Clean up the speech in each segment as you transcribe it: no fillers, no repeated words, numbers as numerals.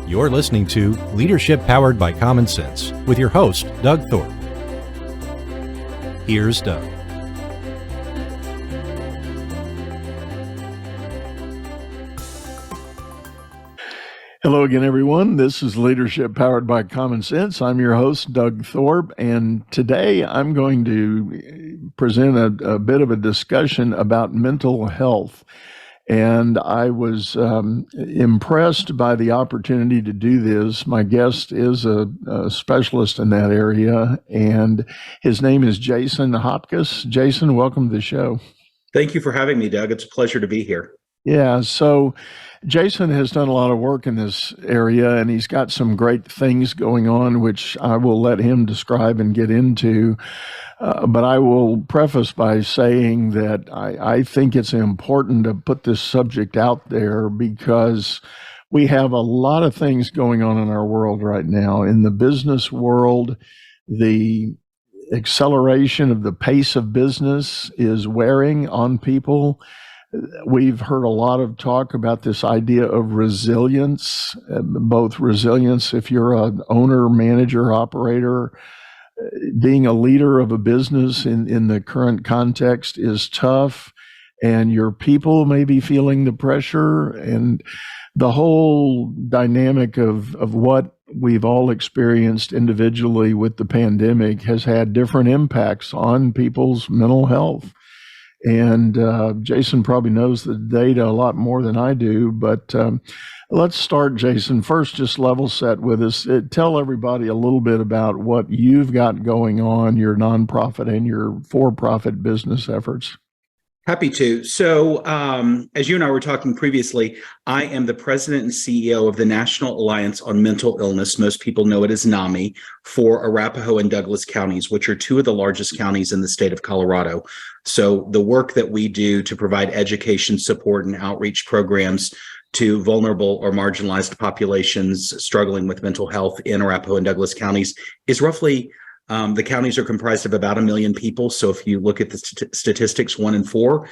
You're listening to Leadership Powered by Common Sense with your host, Doug Thorpe. Here's Doug. Hello again, everyone. This is Leadership Powered by Common Sense. I'm your host, Doug Thorpe, and today I'm going to present a bit of a discussion about mental health. And I was impressed by the opportunity to do this. My guest is a specialist in that area, and his name is Jason Hopcus. Jason, welcome to the show. Thank you for having me, Doug. It's a pleasure to be here. Yeah, so Jason has done a lot of work in this area, and he's got some great things going on, which I will let him describe and get into. But I will preface by saying that I think it's important to put this subject out there because we have a lot of things going on in our world right now. In the business world, the acceleration of the pace of business is wearing on people. We've heard a lot of talk about this idea of resilience, both resilience if you're an owner, manager, operator. Being a leader of a business in the current context is tough, and your people may be feeling the pressure, and the whole dynamic of what we've all experienced individually with the pandemic has had different impacts on people's mental health. And Jason probably knows the data a lot more than I do, but let's start, Jason. First, just level set with us. Tell everybody a little bit about what you've got going on, your nonprofit and your for-profit business efforts. Happy to. So as you and I were talking previously, I am the president and CEO of the National Alliance on Mental Illness. Most people know it as NAMI, for Arapahoe and Douglas counties, which are two of the largest counties in the state of Colorado. So the work that we do to provide education, support, and outreach programs to vulnerable or marginalized populations struggling with mental health in Arapahoe and Douglas counties is roughly the counties are comprised of about 1 million people. So if you look at the statistics, 1 in 4,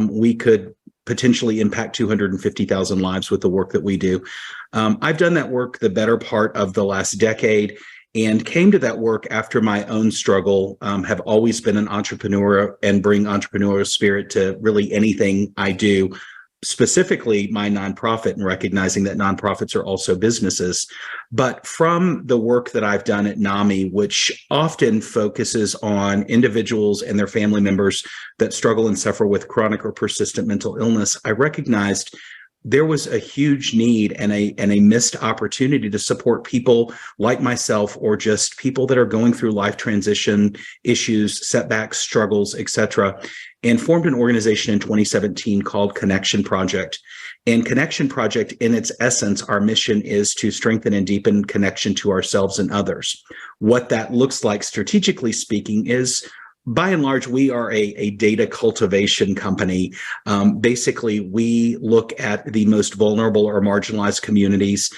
we could potentially impact 250,000 lives with the work that we do. I've done that work the better part of the last decade and came to that work after my own struggle, have always been an entrepreneur and bring entrepreneurial spirit to really anything I do, specifically my nonprofit, and recognizing that nonprofits are also businesses. But from the work that I've done at NAMI, which often focuses on individuals and their family members that struggle and suffer with chronic or persistent mental illness, I recognized there was a huge need and a missed opportunity to support people like myself, or just people that are going through life transition issues, setbacks, struggles, etc., and formed an organization in 2017 called Connection Project. And Connection Project, in its essence, our mission is to strengthen and deepen connection to ourselves and others. What that looks like, strategically speaking, is by and large, we are a data cultivation company. Basically, we look at the most vulnerable or marginalized communities.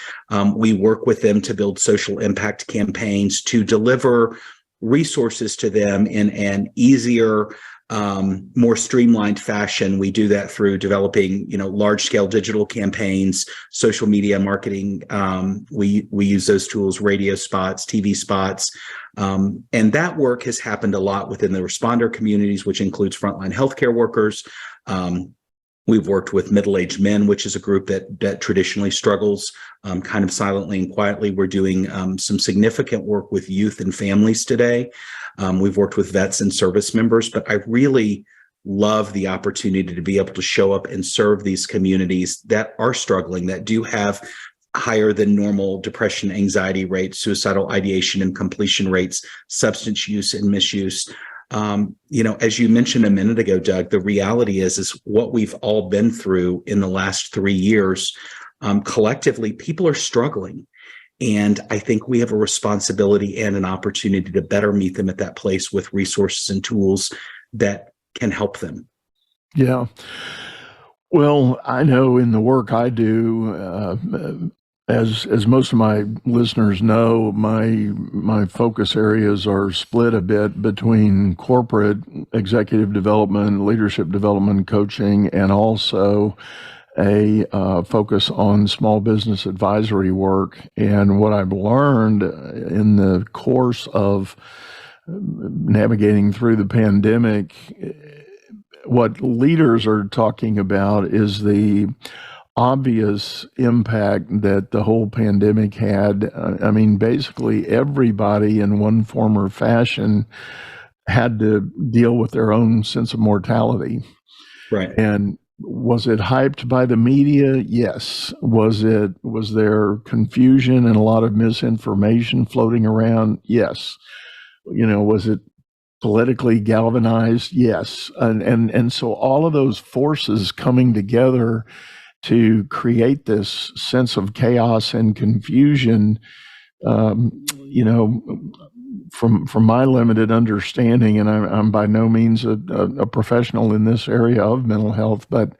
We work with them to build social impact campaigns, to deliver resources to them in an easier, more streamlined fashion. We do that through developing, large-scale digital campaigns, social media marketing. We use those tools, radio spots, TV spots. And that work has happened a lot within the responder communities, which includes frontline healthcare workers. We've worked with middle-aged men, which is a group that traditionally struggles kind of silently and quietly. We're doing some significant work with youth and families today. We've worked with vets and service members, but I really love the opportunity to be able to show up and serve these communities that are struggling, that do have higher than normal depression, anxiety rates, suicidal ideation and completion rates, substance use and misuse. As you mentioned a minute ago, Doug, the reality is what we've all been through in the last 3 years. Collectively, people are struggling. And I think we have a responsibility and an opportunity to better meet them at that place with resources and tools that can help them. Yeah. Well, I know in the work I do, as most of my listeners know, my focus areas are split a bit between corporate executive development, leadership development, coaching, and also a focus on small business advisory work. And what I've learned in the course of navigating through the pandemic, what leaders are talking about is the obvious impact that the whole pandemic had. I mean, basically everybody in one form or fashion had to deal with their own sense of mortality. Right. And was it hyped by the media? Yes. Was there confusion and a lot of misinformation floating around? Yes. Was it politically galvanized? Yes. And so all of those forces coming together to create this sense of chaos and confusion, from my limited understanding, and I'm by no means a professional in this area of mental health, but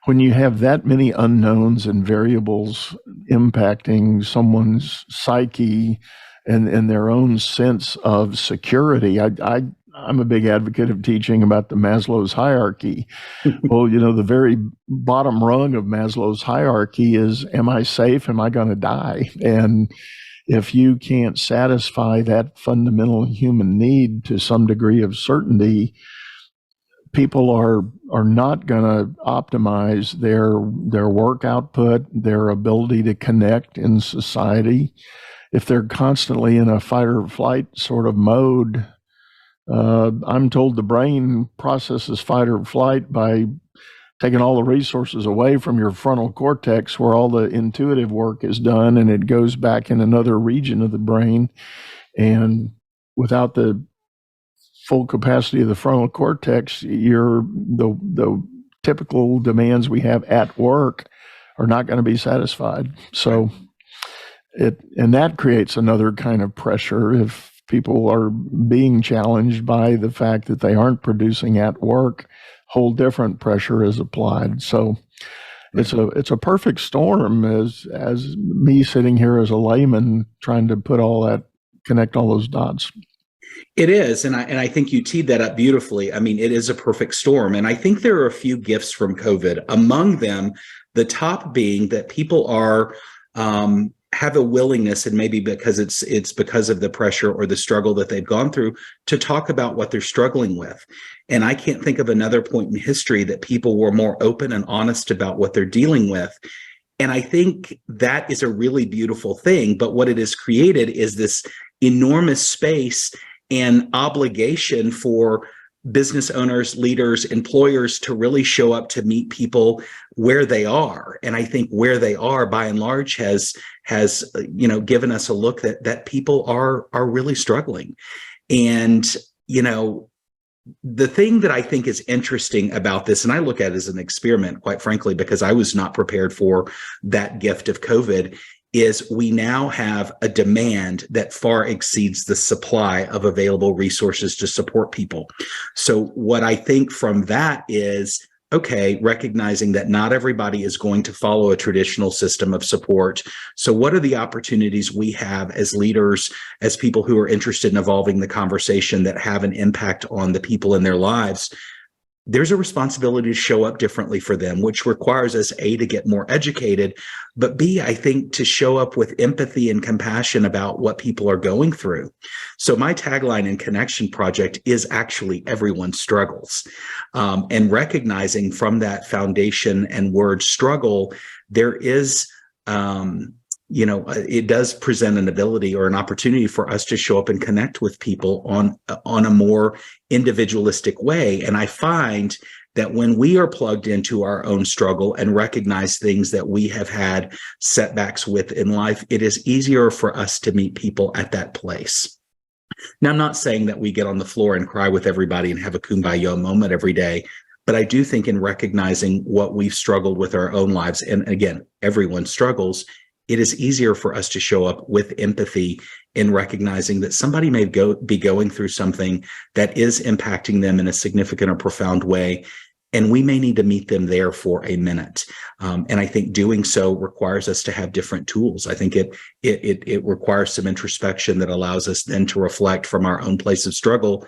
when you have that many unknowns and variables impacting someone's psyche and their own sense of security, I'm a big advocate of teaching about the Maslow's hierarchy. Well, the very bottom rung of Maslow's hierarchy is, am I safe? Am I going to die? And if you can't satisfy that fundamental human need to some degree of certainty, people are not going to optimize their work output, their ability to connect in society. If they're constantly in a fight or flight sort of mode, I'm told the brain processes fight or flight by taking all the resources away from your frontal cortex where all the intuitive work is done, and it goes back in another region of the brain. And without the full capacity of the frontal cortex, the typical demands we have at work are not going to be satisfied. So that creates another kind of pressure if people are being challenged by the fact that they aren't producing at work. Whole different pressure is applied. So it's a perfect storm as me sitting here as a layman trying to connect all those dots. It is, and I think you teed that up beautifully. I mean, it is a perfect storm, and I think there are a few gifts from COVID. Among them, the top being that people are have a willingness, and maybe because it's because of the pressure or the struggle that they've gone through, to talk about what they're struggling with. And I can't think of another point in history that people were more open and honest about what they're dealing with. And I think that is a really beautiful thing. But what it has created is this enormous space and obligation for business owners, leaders, employers to really show up to meet people where they are. And I think where they are, by and large, has given us a look that people are really struggling. And the thing that I think is interesting about this, and I look at it as an experiment, quite frankly, because I was not prepared for that gift of COVID, is we now have a demand that far exceeds the supply of available resources to support people. So what I think from that is, okay, recognizing that not everybody is going to follow a traditional system of support. So what are the opportunities we have as leaders, as people who are interested in evolving the conversation, that have an impact on the people in their lives? There's a responsibility to show up differently for them, which requires us, A, to get more educated, but B, I think to show up with empathy and compassion about what people are going through. So my tagline in Connection Project is actually everyone struggles. And recognizing from that foundation and word struggle, there is it does present an ability or an opportunity for us to show up and connect with people on a more individualistic way. And I find that when we are plugged into our own struggle and recognize things that we have had setbacks with in life, it is easier for us to meet people at that place. Now, I'm not saying that we get on the floor and cry with everybody and have a kumbaya moment every day, but I do think in recognizing what we've struggled with our own lives, and again, everyone struggles, it is easier for us to show up with empathy in recognizing that somebody may be going through something that is impacting them in a significant or profound way, and we may need to meet them there for a minute. And I think doing so requires us to have different tools. I think it requires some introspection that allows us then to reflect from our own place of struggle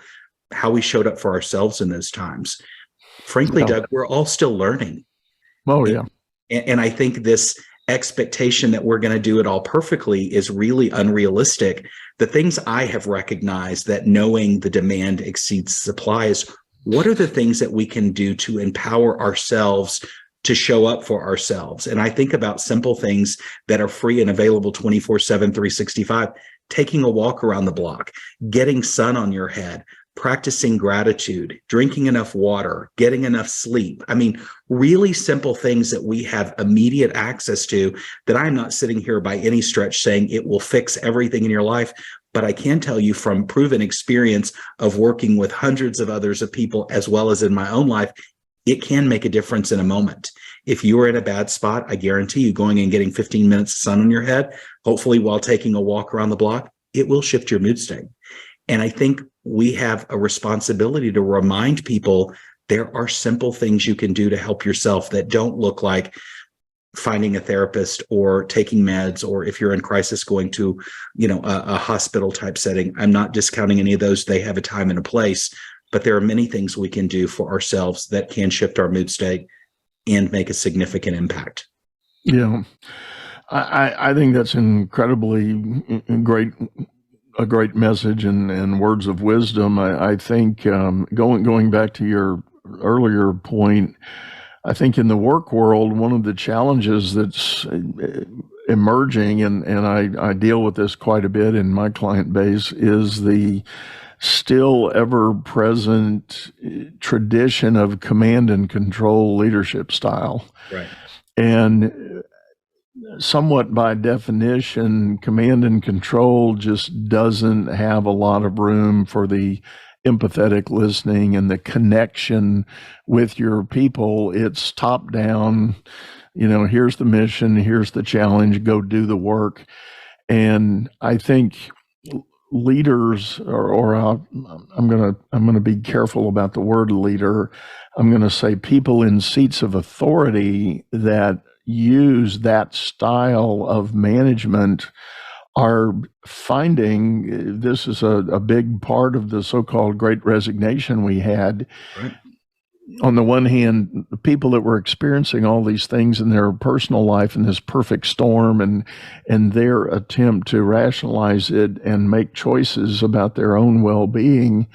how we showed up for ourselves in those times. Frankly, Doug, we're all still learning. Oh, yeah. And I think this expectation that we're going to do it all perfectly is really unrealistic. The things I have recognized that knowing the demand exceeds supply is, what are the things that we can do to empower ourselves to show up for ourselves? And I think about simple things that are free and available 24/7, 365, taking a walk around the block, getting sun on your head, practicing gratitude, drinking enough water, getting enough sleep. I mean, really simple things that we have immediate access to, that I'm not sitting here by any stretch saying it will fix everything in your life. But I can tell you from proven experience of working with hundreds of others of people, as well as in my own life, it can make a difference in a moment. If you are in a bad spot, I guarantee you going and getting 15 minutes of sun on your head, hopefully while taking a walk around the block, it will shift your mood state. And I think we have a responsibility to remind people there are simple things you can do to help yourself that don't look like finding a therapist or taking meds, or if you're in crisis, going to, a hospital type setting. I'm not discounting any of those. They have a time and a place, but there are many things we can do for ourselves that can shift our mood state and make a significant impact. Yeah, I think that's incredibly great. A great message and words of wisdom. I think going back to your earlier point, I think in the work world, one of the challenges that's emerging, and I deal with this quite a bit in my client base, is the still ever-present tradition of command and control leadership style. Right. And somewhat by definition, command and control just doesn't have a lot of room for the empathetic listening and the connection with your people. It's top down, here's the mission, here's the challenge, go do the work. And I think leaders, or I'm gonna be careful about the word leader. I'm gonna say people in seats of authority that use that style of management are finding, this is a big part of the so-called Great Resignation we had. Right. On the one hand, the people that were experiencing all these things in their personal life in this perfect storm, and their attempt to rationalize it and make choices about their own well-being,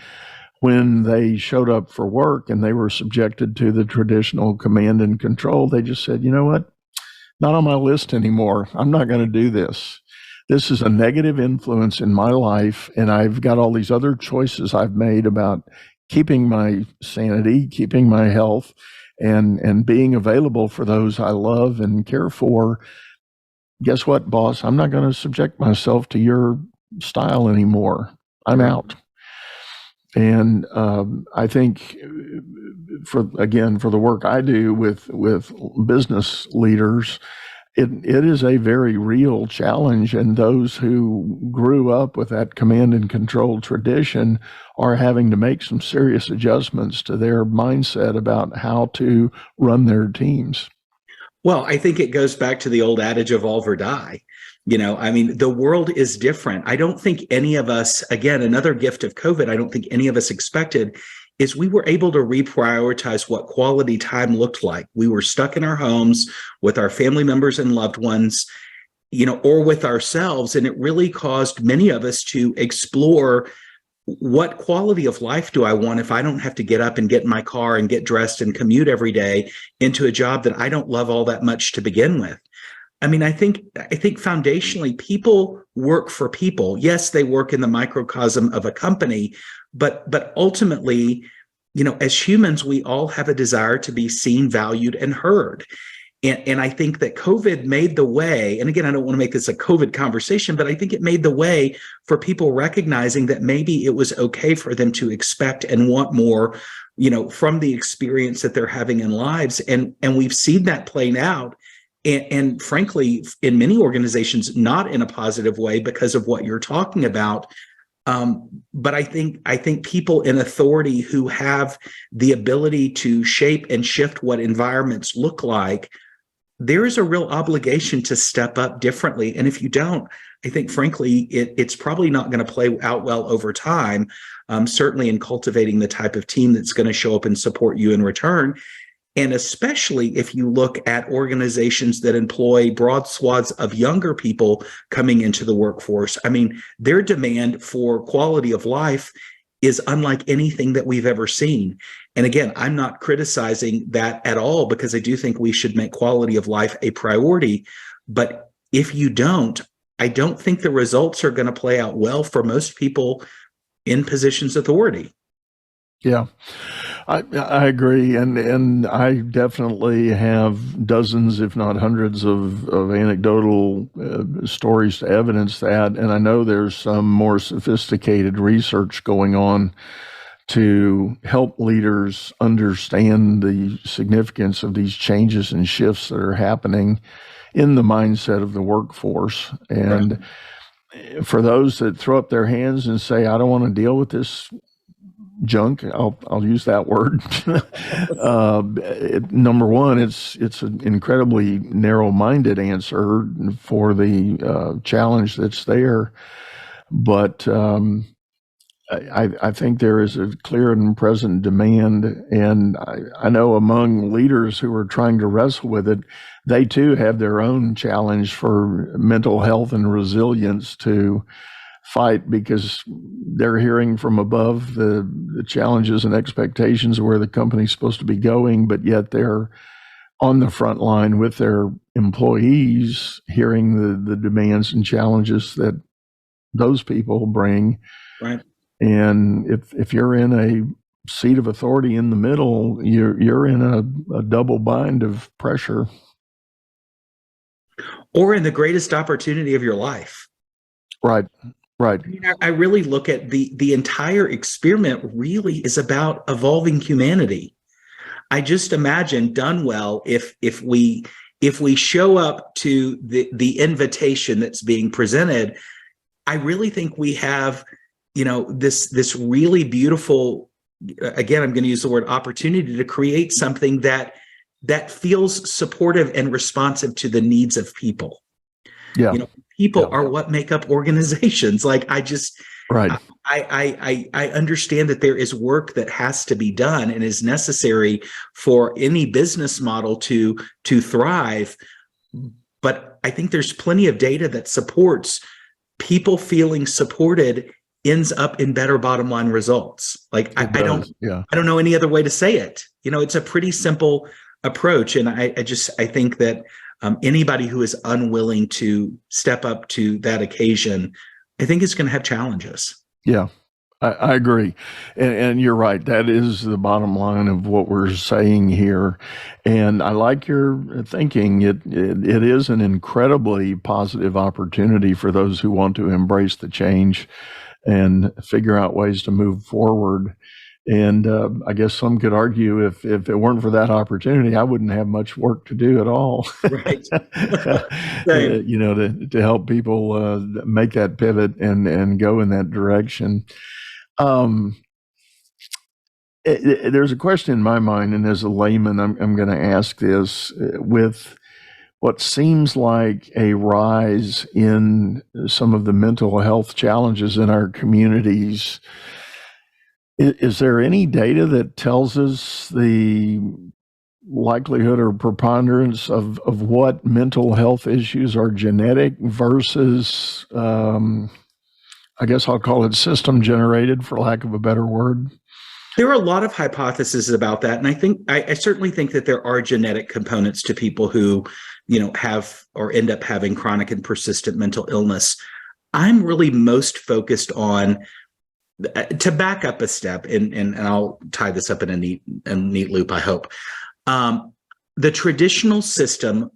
when they showed up for work and they were subjected to the traditional command and control, they just said, you know what? Not on my list anymore. I'm not going to do this. This is a negative influence in my life, and I've got all these other choices I've made about keeping my sanity, keeping my health, and being available for those I love and care for. Guess what, boss? I'm not going to subject myself to your style anymore. I'm out. And I think for the work I do with business leaders, it is a very real challenge. And those who grew up with that command and control tradition are having to make some serious adjustments to their mindset about how to run their teams. Well, I think it goes back to the old adage, evolve or die. The world is different. I don't think any of us, again, another gift of COVID, I don't think any of us expected, is we were able to reprioritize what quality time looked like. We were stuck in our homes with our family members and loved ones, or with ourselves. And it really caused many of us to explore, what quality of life do I want if I don't have to get up and get in my car and get dressed and commute every day into a job that I don't love all that much to begin with? I think foundationally, people work for people. Yes, they work in the microcosm of a company, but ultimately, as humans, we all have a desire to be seen, valued, and heard. And I think that COVID made the way, and again, I don't want to make this a COVID conversation, but I think it made the way for people recognizing that maybe it was okay for them to expect and want more, from the experience that they're having in lives. And we've seen that playing out. And frankly, in many organizations, not in a positive way because of what you're talking about. But I think people in authority who have the ability to shape and shift what environments look like, there is a real obligation to step up differently. And if you don't, I think, frankly, it's probably not going to play out well over time, certainly in cultivating the type of team that's going to show up and support you in return. And especially if you look at organizations that employ broad swaths of younger people coming into the workforce, I mean, their demand for quality of life is unlike anything that we've ever seen. And again, I'm not criticizing that at all, because I do think we should make quality of life a priority. But if you don't, I don't think the results are going to play out well for most people in positions of authority. Yeah, I agree, and I definitely have dozens, if not hundreds, of anecdotal stories to evidence that, and I know there's some more sophisticated research going on to help leaders understand the significance of these changes and shifts that are happening in the mindset of the workforce. And for those that throw up their hands and say, I don't want to deal with this junk, I'll use that word. Number one, it's an incredibly narrow-minded answer for the challenge that's there. But I think there is a clear and present demand, and I know among leaders who are trying to wrestle with it, they too have their own challenge for mental health and resilience to fight, because they're hearing from above the challenges and expectations of where the company's supposed to be going, but yet they're on the front line with their employees, hearing the demands and challenges that those people bring. Right. And if you're in a seat of authority in the middle, you're in a double bind of pressure. Or in the greatest opportunity of your life. Right. Right. I mean, I really look at the entire experiment really is about evolving humanity. I just imagine, done well, if we show up to the invitation that's being presented, I really think we have, this really beautiful, again, I'm going to use the word opportunity, to create something that feels supportive and responsive to the needs of people. Yeah. People are what make up organizations. Like, I understand that there is work that has to be done and is necessary for any business model to thrive. But I think there's plenty of data that supports people feeling supported ends up in better bottom line results. Like, I don't know any other way to say it. It's a pretty simple approach. And I think that anybody who is unwilling to step up to that occasion, I think is going to have challenges. Yeah, I agree. And you're right. That is the bottom line of what we're saying here. And I like your thinking. It is an incredibly positive opportunity for those who want to embrace the change and figure out ways to move forward. And I guess some could argue if it weren't for that opportunity, I wouldn't have much work to do at all. Right. To help people make that pivot and go in that direction. There's a question in my mind, and as a layman, I'm going to ask this. With what seems like a rise in some of the mental health challenges in our communities, is there any data that tells us the likelihood or preponderance of what mental health issues are genetic versus, I guess I'll call it system generated, for lack of a better word? There are a lot of hypotheses about that. And I certainly think that there are genetic components to people who, have or end up having chronic and persistent mental illness. I'm really most focused on, to back up a step, and I'll tie this up in a neat loop, I hope. The traditional system,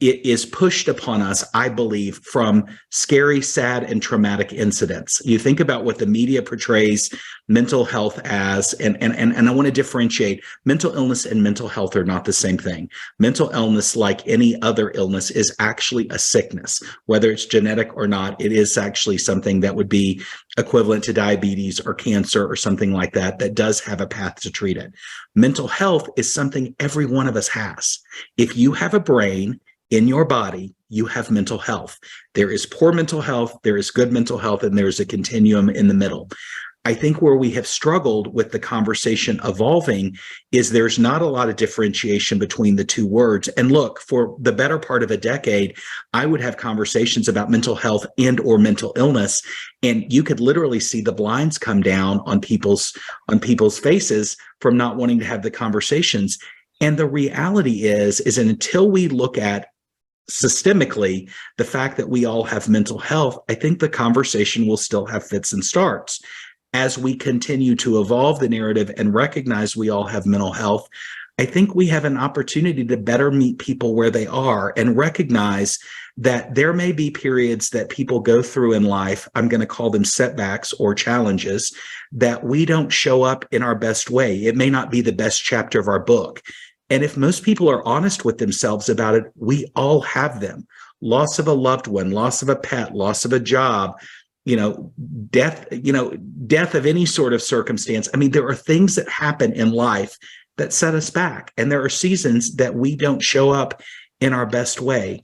it is pushed upon us, I believe, from scary, sad, and traumatic incidents. You think about what the media portrays mental health as, and I want to differentiate. Mental illness and mental health are not the same thing. Mental illness, like any other illness, is actually a sickness. Whether it's genetic or not, it is actually something that would be equivalent to diabetes or cancer or something like that does have a path to treat it. Mental health is something every one of us has. If you have a brain in your body, you have mental health. There is poor mental health, there is good mental health, and there's a continuum in the middle. I think where we have struggled with the conversation evolving is there's not a lot of differentiation between the two words. And look, for the better part of a decade, I would have conversations about mental health and or mental illness, and you could literally see the blinds come down on people's faces from not wanting to have the conversations. And the reality is until we look at systemically the fact that we all have mental health, I think the conversation will still have fits and starts. As we continue to evolve the narrative and recognize we all have mental health, I think we have an opportunity to better meet people where they are and recognize that there may be periods that people go through in life, I'm going to call them setbacks or challenges, that we don't show up in our best way. It may not be the best chapter of our book. And if most people are honest with themselves about it, we all have them. Loss of a loved one, loss of a pet, loss of a job, death of any sort of circumstance. I mean, there are things that happen in life that set us back, and there are seasons that we don't show up in our best way.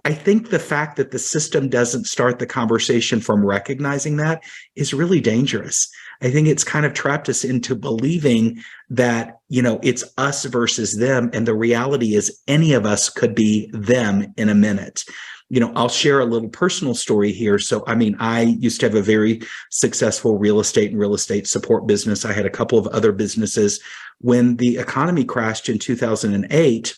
I think the fact that the system doesn't start the conversation from recognizing that is really dangerous. I think it's kind of trapped us into believing that, it's us versus them. And the reality is any of us could be them in a minute. I'll share a little personal story here. So, I used to have a very successful real estate and real estate support business. I had a couple of other businesses. When the economy crashed in 2008,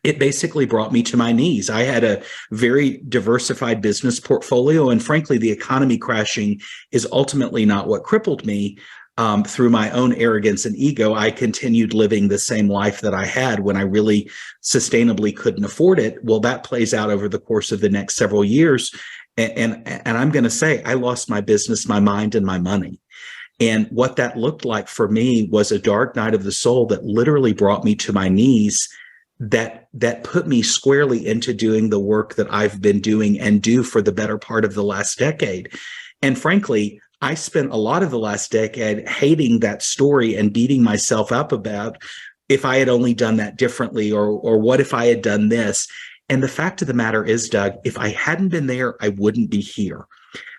it basically brought me to my knees. I had a very diversified business portfolio, and frankly, the economy crashing is ultimately not what crippled me. Through my own arrogance and ego, I continued living the same life that I had when I really sustainably couldn't afford it. Well, that plays out over the course of the next several years. And I'm going to say I lost my business, my mind, and my money. And what that looked like for me was a dark night of the soul that literally brought me to my knees, that put me squarely into doing the work that I've been doing and do for the better part of the last decade. And frankly, I spent a lot of the last decade hating that story and beating myself up about if I had only done that differently, or what if I had done this. And the fact of the matter is, Doug, if I hadn't been there, I wouldn't be here.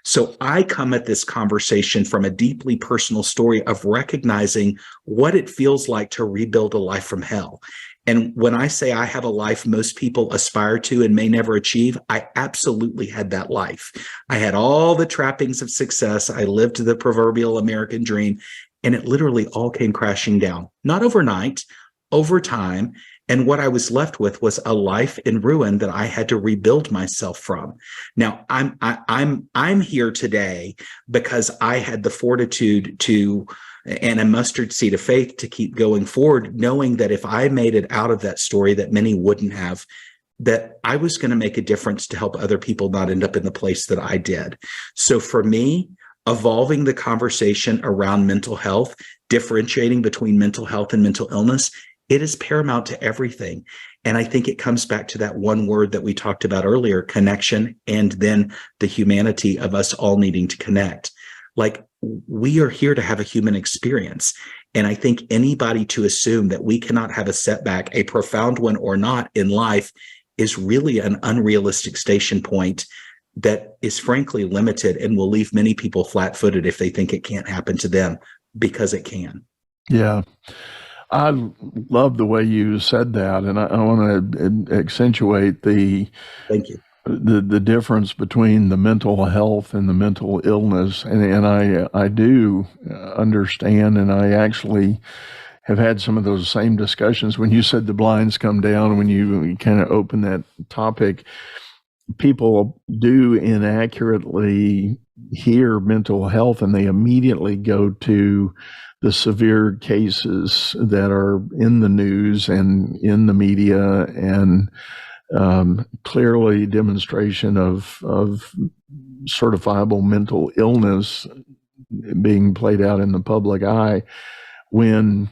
So I come at this conversation from a deeply personal story of recognizing what it feels like to rebuild a life from hell. And when I say I have a life most people aspire to and may never achieve, I absolutely had that life. I had all the trappings of success. I lived the proverbial American dream, and it literally all came crashing down. Not overnight, over time. And what I was left with was a life in ruin that I had to rebuild myself from. Now, I'm here today because I had the fortitude to and a mustard seed of faith to keep going forward, knowing that if I made it out of that story that many wouldn't have, that I was going to make a difference to help other people not end up in the place that I did. So for me, evolving the conversation around mental health, differentiating between mental health and mental illness, it is paramount to everything. And I think it comes back to that one word that we talked about earlier, connection, and then the humanity of us all needing to connect. Like, we are here to have a human experience. And I think anybody to assume that we cannot have a setback, a profound one or not, in life is really an unrealistic station point that is frankly limited and will leave many people flat-footed if they think it can't happen to them, because it can. Yeah. I love the way you said that, and I want to accentuate Thank you. The difference between the mental health and the mental illness. And I do understand, and I actually have had some of those same discussions. When you said the blinds come down, when you kind of open that topic, people do inaccurately hear mental health and they immediately go to the severe cases that are in the news and in the media, and clearly demonstration of certifiable mental illness being played out in the public eye, when,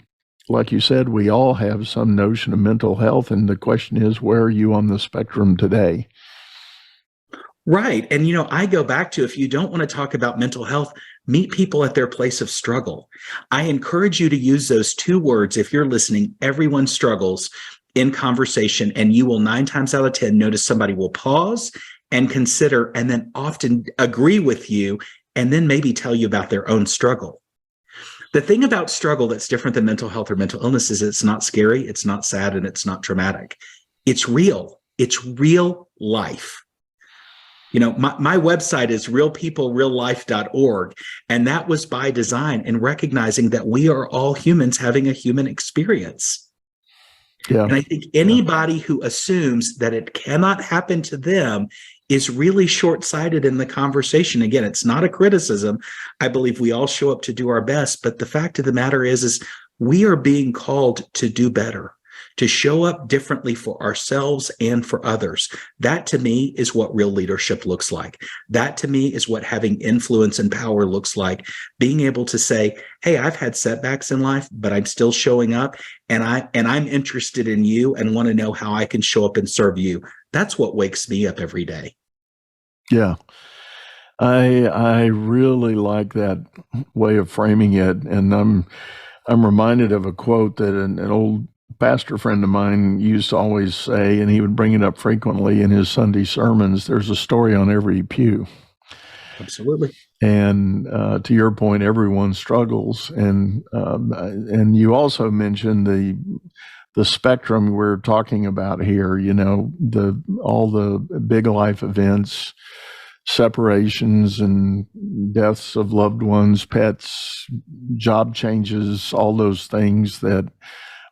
like you said, we all have some notion of mental health. And the question is, where are you on the spectrum today? Right. And, I go back to, if you don't want to talk about mental health, meet people at their place of struggle. I encourage you to use those two words. If you're listening, everyone struggles in conversation, and you will 9 times out of 10 notice somebody will pause and consider and then often agree with you and then maybe tell you about their own struggle. The thing about struggle that's different than mental health or mental illness is it's not scary, it's not sad, and it's not traumatic. It's real. It's real life. You know, my website is realpeoplereallife.org, and that was by design and recognizing that we are all humans having a human experience. Yeah. And I think anybody who assumes that it cannot happen to them is really short-sighted in the conversation. Again, it's not a criticism. I believe we all show up to do our best, but the fact of the matter is we are being called to do better, to show up differently for ourselves and for others. That to me is what real leadership looks like. That to me is what having influence and power looks like. Being able to say, hey, I've had setbacks in life, but I'm still showing up, and I'm interested in you and want to know how I can show up and serve you. That's what wakes me up every day. Yeah. I really like that way of framing it. And I'm reminded of a quote that an old pastor friend of mine used to always say, and he would bring it up frequently in his Sunday sermons. There's a story on every pew. Absolutely. And to your point, everyone struggles. And you also mentioned the spectrum we're talking about here, you know, all the big life events, separations and deaths of loved ones, pets, job changes, all those things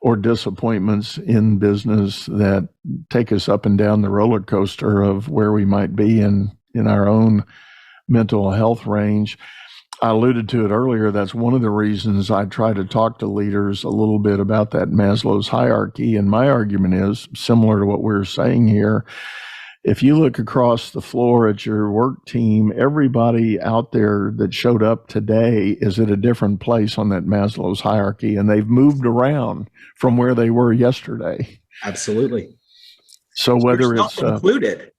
or disappointments in business that take us up and down the roller coaster of where we might be in our own mental health range. I alluded to it earlier. That's one of the reasons I try to talk to leaders a little bit about that Maslow's hierarchy. And my argument is similar to what we're saying here. If you look across the floor at your work team, everybody out there that showed up today is at a different place on that Maslow's hierarchy, and they've moved around from where they were yesterday. Absolutely. So whether it's included,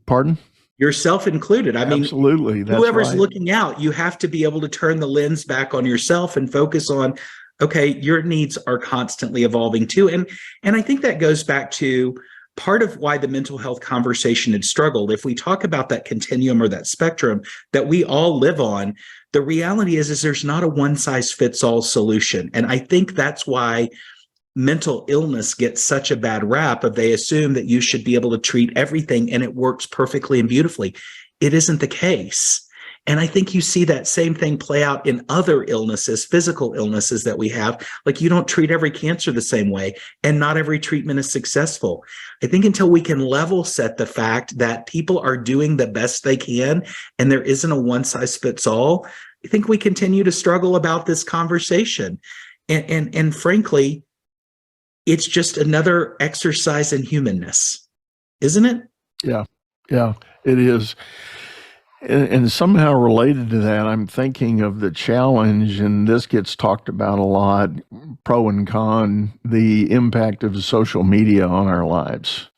pardon? Yourself included. I mean, absolutely. That's whoever's right. looking out, you have to be able to turn the lens back on yourself and focus on, okay, your needs are constantly evolving too. And I think that goes back to part of why the mental health conversation had struggled. If we talk about that continuum or that spectrum that we all live on, the reality is there's not a one size fits all solution. And I think that's why mental illness gets such a bad rap of they assume that you should be able to treat everything and it works perfectly and beautifully. It isn't the case. And I think you see that same thing play out in other illnesses, physical illnesses that we have. Like you don't treat every cancer the same way, and not every treatment is successful. I think until we can level set the fact that people are doing the best they can and there isn't a one size fits all, I think we continue to struggle about this conversation. And frankly, it's just another exercise in humanness, isn't it? Yeah, it is. And somehow related to that, I'm thinking of the challenge, and this gets talked about a lot, pro and con, the impact of social media on our lives.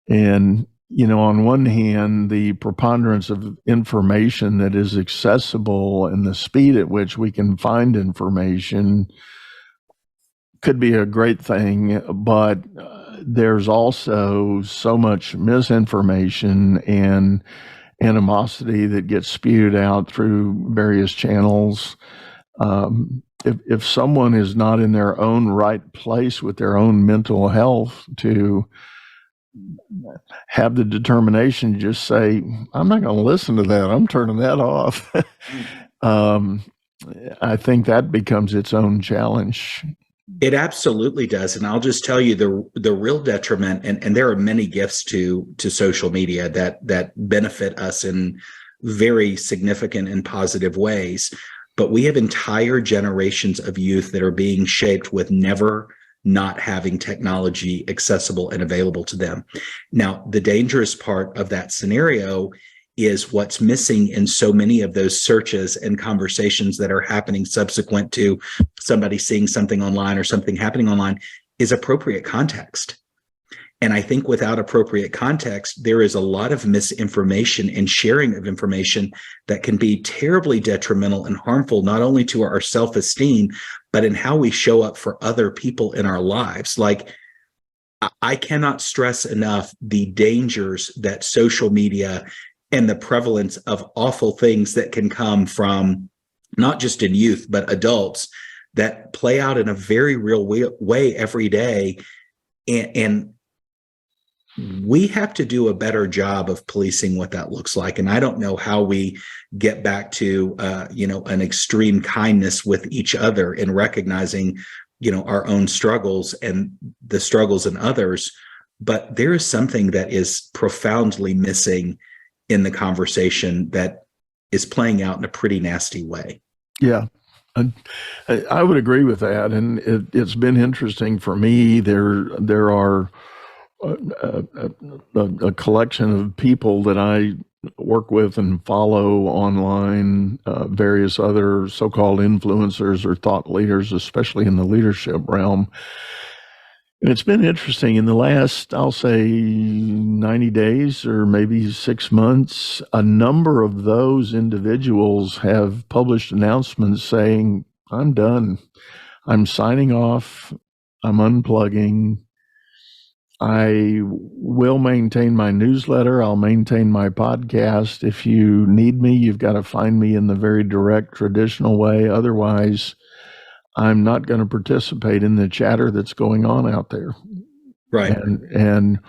And, you know, on one hand, the preponderance of information that is accessible and the speed at which we can find information could be a great thing, but there's also so much misinformation and animosity that gets spewed out through various channels. If someone is not in their own right place with their own mental health to have the determination to just say, I'm not going to listen to that, I'm turning that off. I think that becomes its own challenge. It absolutely does. And I'll just tell you the real detriment, and there are many gifts to social media that benefit us in very significant and positive ways. But we have entire generations of youth that are being shaped with never not having technology accessible and available to them. Now, the dangerous part of that scenario is what's missing in so many of those searches and conversations that are happening subsequent to somebody seeing something online or something happening online is appropriate context. And I think without appropriate context, there is a lot of misinformation and sharing of information that can be terribly detrimental and harmful, not only to our self-esteem, but in how we show up for other people in our lives. Like, I cannot stress enough the dangers that social media and the prevalence of awful things that can come from not just in youth, but adults that play out in a very real way every day. And we have to do a better job of policing what that looks like. And I don't know how we get back to, an extreme kindness with each other in recognizing, our own struggles and the struggles in others. But there is something that is profoundly missing in the conversation that is playing out in a pretty nasty way. Yeah. I would agree with that. And it's been interesting for me. There are a collection of people that I work with and follow online, various other so-called influencers or thought leaders, especially in the leadership realm. And it's been interesting in the last, I'll say 90 days or maybe 6 months, a number of those individuals have published announcements saying, I'm done. I'm signing off. I'm unplugging. I will maintain my newsletter. I'll maintain my podcast. If you need me, you've got to find me in the very direct, traditional way. Otherwise, I'm not going to participate in the chatter that's going on out there. Right. And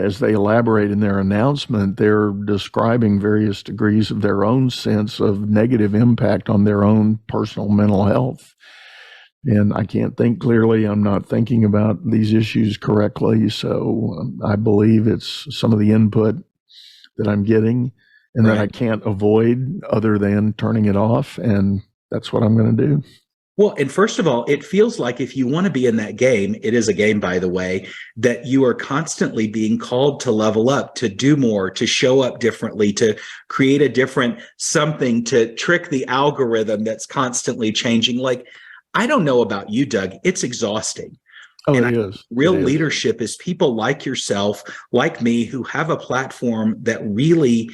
as they elaborate in their announcement, they're describing various degrees of their own sense of negative impact on their own personal mental health. And I can't think clearly. I'm not thinking about these issues correctly. So I believe it's some of the input that I'm getting and that I can't avoid other than turning it off. And that's what I'm going to do. Well, and first of all, it feels like if you want to be in that game, it is a game, by the way, that you are constantly being called to level up, to do more, to show up differently, to create a different something, to trick the algorithm that's constantly changing. Like, I don't know about you, Doug. It's exhausting. Oh, it is. Real leadership is people like yourself, like me, who have a platform that really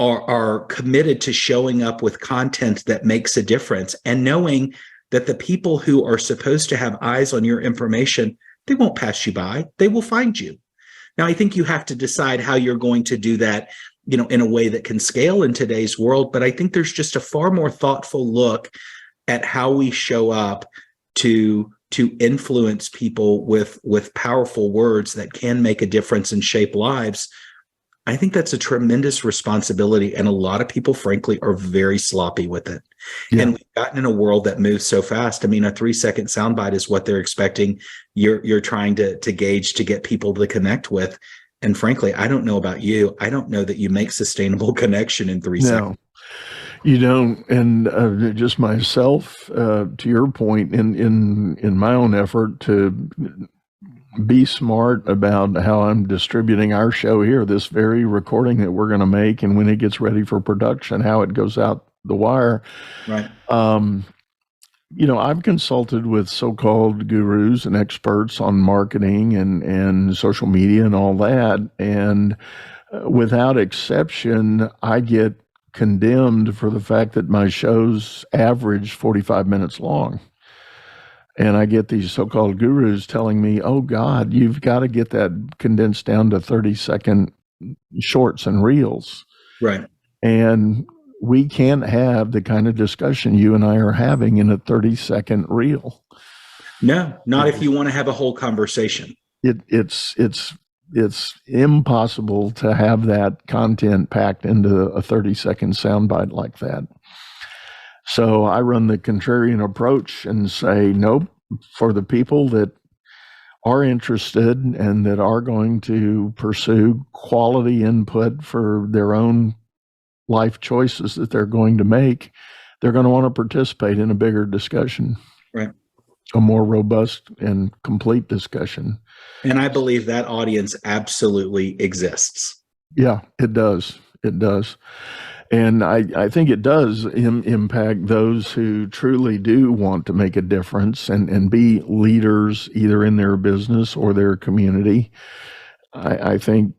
are committed to showing up with content that makes a difference, and knowing that the people who are supposed to have eyes on your information, they won't pass you by. They will find you. Now, I think you have to decide how you're going to do that, in a way that can scale in today's world. But I think there's just a far more thoughtful look at how we show up to influence people with powerful words that can make a difference and shape lives. I think that's a tremendous responsibility. And a lot of people, frankly, are very sloppy with it. Yeah. And we've gotten in a world that moves so fast. I mean, a 3-second soundbite is what they're expecting. You're trying to gauge to get people to connect with. And frankly, I don't know about you. I don't know that you make sustainable connection in 3 seconds. You don't. And just myself, to your point, in my own effort to be smart about how I'm distributing our show here, this very recording that we're going to make, and when it gets ready for production, how it goes out the wire. Right. I've consulted with so-called gurus and experts on marketing and social media and all that. And without exception, I get condemned for the fact that my shows average 45 minutes long. And I get these so-called gurus telling me, oh, God, you've got to get that condensed down to 30-second shorts and reels. Right. And we can't have the kind of discussion you and I are having in a 30-second reel. No, not if you want to have a whole conversation. It's impossible to have that content packed into a 30-second soundbite like that. So I run the contrarian approach and say, nope, for the people that are interested and that are going to pursue quality input for their own life choices that they're going to make, they're going to want to participate in a bigger discussion. Right. A more robust and complete discussion. And I believe that audience absolutely exists. Yeah, it does. It does. And I think it does impact those who truly do want to make a difference and be leaders either in their business or their community. I think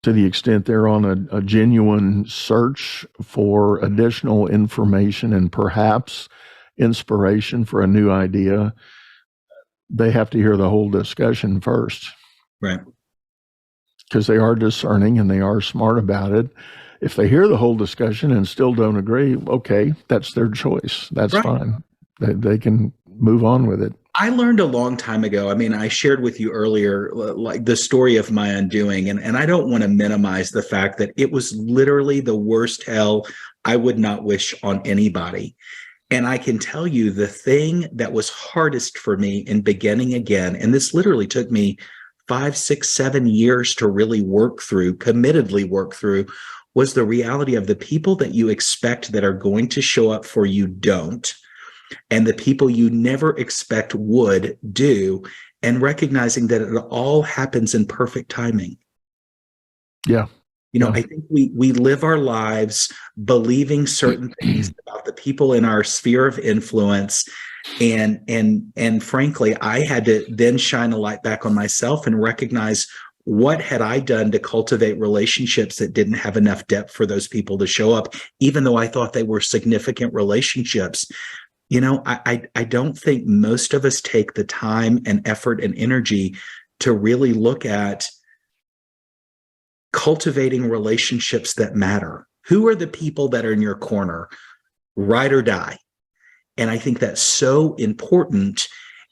to the extent they're on a genuine search for additional information and perhaps inspiration for a new idea, they have to hear the whole discussion first. Right. because they are discerning and they are smart about it. If they hear the whole discussion and still don't agree, okay, that's their choice. That's Right. fine. They can move on with it. I learned a long time ago. I mean, I shared with you earlier, like the story of my undoing, and I don't want to minimize the fact that it was literally the worst hell I would not wish on anybody. And I can tell you the thing that was hardest for me in beginning again, and this literally took me 5, 6, 7 years to really work through, committedly work through, was the reality of the people that you expect that are going to show up for you don't, and the people you never expect would do, and recognizing that it all happens in perfect timing. Yeah. I think we live our lives believing certain things about the people in our sphere of influence. And frankly, I had to then shine a light back on myself and recognize, what had I done to cultivate relationships that didn't have enough depth for those people to show up, even though I thought they were significant relationships. I don't think most of us take the time and effort and energy to really look at cultivating relationships that matter. Who are the people that are in your corner, ride or die? And I think that's so important,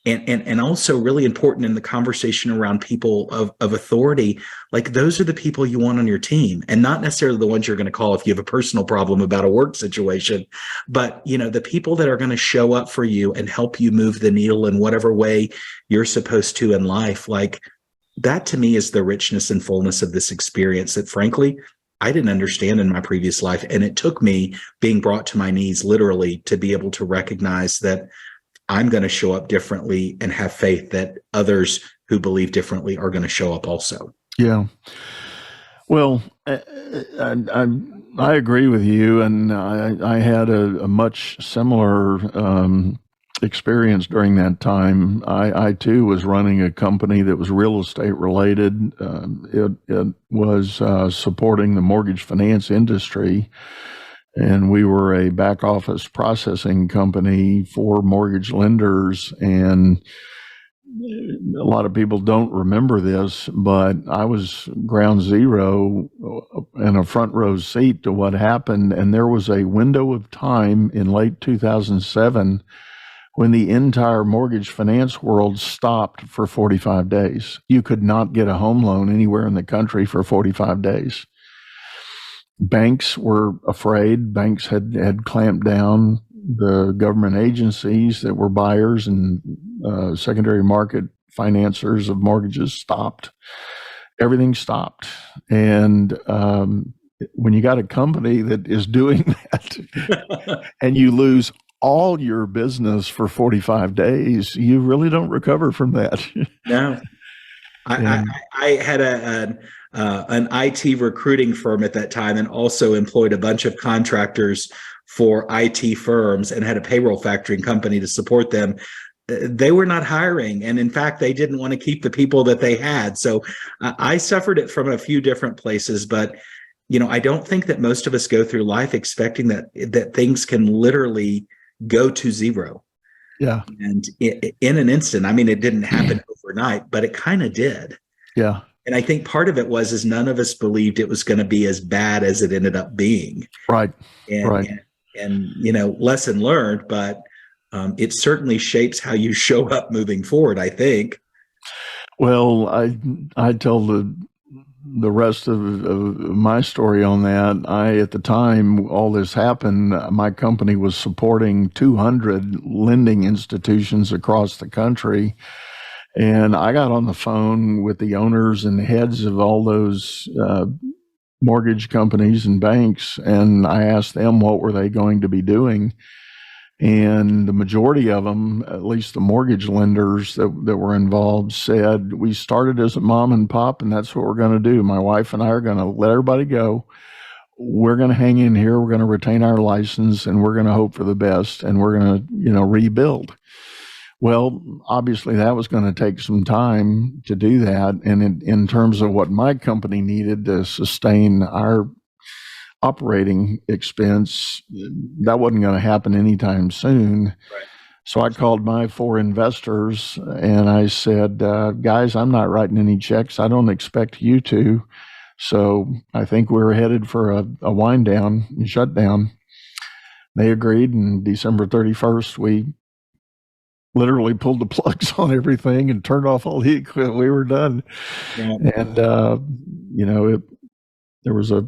and also really important in the conversation around people of authority. Like, those are the people you want on your team, and not necessarily the ones you're going to call if you have a personal problem about a work situation, but the people that are going to show up for you and help you move the needle in whatever way you're supposed to in life. Like, that to me is the richness and fullness of this experience that, frankly, I didn't understand in my previous life. And it took me being brought to my knees, literally, to be able to recognize that I'm going to show up differently, and have faith that others who believe differently are going to show up also. Yeah. Well, I agree with you. And I had a much similar experience during that time. I too was running a company that was real estate related. It was supporting the mortgage finance industry, and we were a back office processing company for mortgage lenders. And a lot of people don't remember this, but I was ground zero in a front row seat to what happened. And there was a window of time in late 2007 when the entire mortgage finance world stopped for 45 days. You could not get a home loan anywhere in the country for 45 days. Banks were afraid. Banks had clamped down. The government agencies that were buyers and secondary market financiers of mortgages stopped. Everything stopped. And when you got a company that is doing that and you lose all your business for 45 days, you really don't recover from that. No. I had an IT recruiting firm at that time, and also employed a bunch of contractors for IT firms, and had a payroll factoring company to support them. They were not hiring, and in fact, they didn't want to keep the people that they had. So I suffered it from a few different places, but I don't think that most of us go through life expecting that things can literally go to zero. Yeah. And in an instant. I mean, it didn't happen overnight, but it kind of did. Yeah. And I think part of it was none of us believed it was going to be as bad as it ended up being. Right. And, right. And lesson learned, but it certainly shapes how you show up moving forward, I think. Well, I tell the rest of my story on that. At the time all this happened, my company was supporting 200 lending institutions across the country. And I got on the phone with the owners and heads of all those mortgage companies and banks, and I asked them what were they going to be doing. And the majority of them, at least the mortgage lenders that were involved, said, we started as a mom and pop, and that's what we're going to do. My wife and I are going to let everybody go. We're going to hang in here. We're going to retain our license, and we're going to hope for the best, and we're going to, rebuild. Well, obviously that was going to take some time to do that. And in terms of what my company needed to sustain our operating expense, that wasn't going to happen anytime soon. Right. So I called my 4 investors and I said, guys, I'm not writing any checks. I don't expect you to. So I think we're headed for a wind down and shutdown. They agreed, and December 31st, we literally pulled the plugs on everything and turned off all the equipment. We were done. Yeah. And, there was a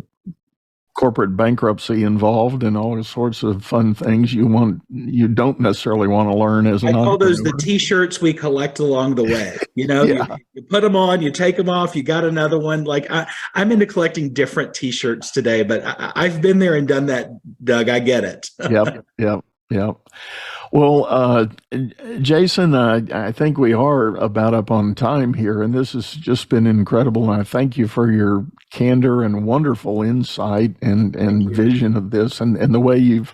corporate bankruptcy involved and all sorts of fun things you don't necessarily want to learn as an entrepreneur. I call those the T-shirts we collect along the way. Yeah. you put them on, you take them off, you got another one. Like I'm into collecting different T-shirts today, but I've been there and done that, Doug. I get it. Yep. Well, Jason, I think we are about up on time here, and this has just been incredible. And I thank you for your candor and wonderful insight and vision of this, and the way you've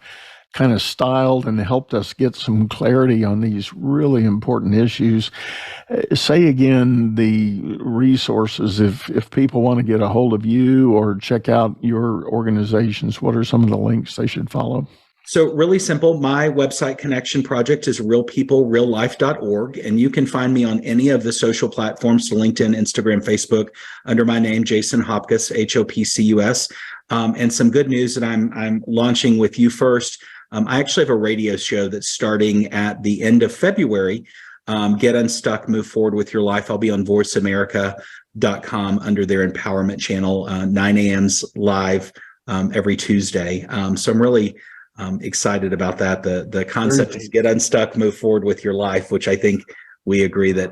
kind of styled and helped us get some clarity on these really important issues. Say again the resources if people want to get a hold of you or check out your organizations. What are some of the links they should follow? So really simple. My website connection project is realpeoplereallife.org, and you can find me on any of the social platforms, so LinkedIn, Instagram, Facebook, under my name, Jason Hopcus, Hopcus. And some good news that I'm launching with you first. I actually have a radio show that's starting at the end of February. Get Unstuck, Move Forward with Your Life. I'll be on voiceamerica.com under their empowerment channel, 9 a.m. live every Tuesday. So I'm really excited about that. The concept is get unstuck, move forward with your life, which I think we agree that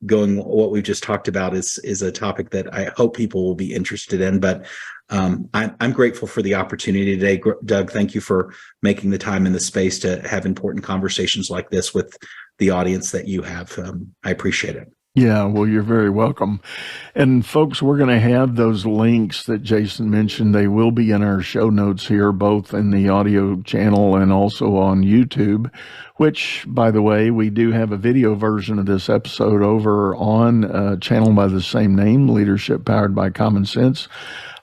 going what we've just talked about is a topic that I hope people will be interested in. But I'm grateful for the opportunity today. Doug, thank you for making the time and the space to have important conversations like this with the audience that you have. I appreciate it. Yeah, well, you're very welcome. And folks, we're going to have those links that Jason mentioned. They will be in our show notes here, both in the audio channel and also on YouTube, which, by the way, we do have a video version of this episode over on a channel by the same name, Leadership Powered by Common Sense.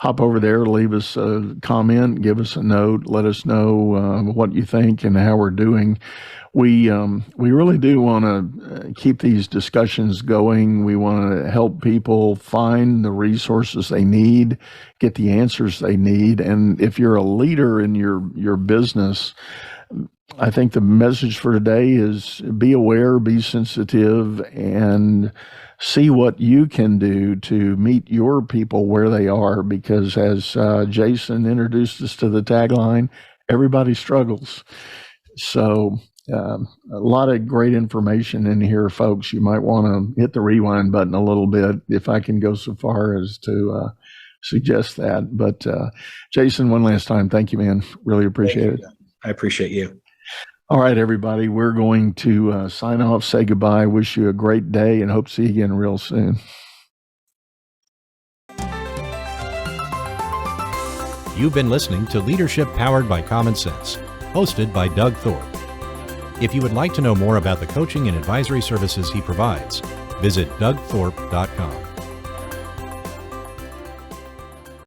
Hop over there, leave us a comment, give us a note, let us know what you think and how we're doing. We really do want to keep these discussions going. We want to help people find the resources they need, get the answers they need. And if you're a leader in your business, I think the message for today is be aware, be sensitive, and see what you can do to meet your people where they are. Because as Jason introduced us to the tagline, everybody struggles. So a lot of great information in here, folks. You might want to hit the rewind button a little bit, if I can go so far as to suggest that. But Jason, one last time, thank you, man. Really appreciate it. I appreciate you. All right, everybody, we're going to sign off, say goodbye, wish you a great day, and hope to see you again real soon. You've been listening to Leadership Powered by Common Sense, hosted by Doug Thorpe. If you would like to know more about the coaching and advisory services he provides, visit dougthorpe.com.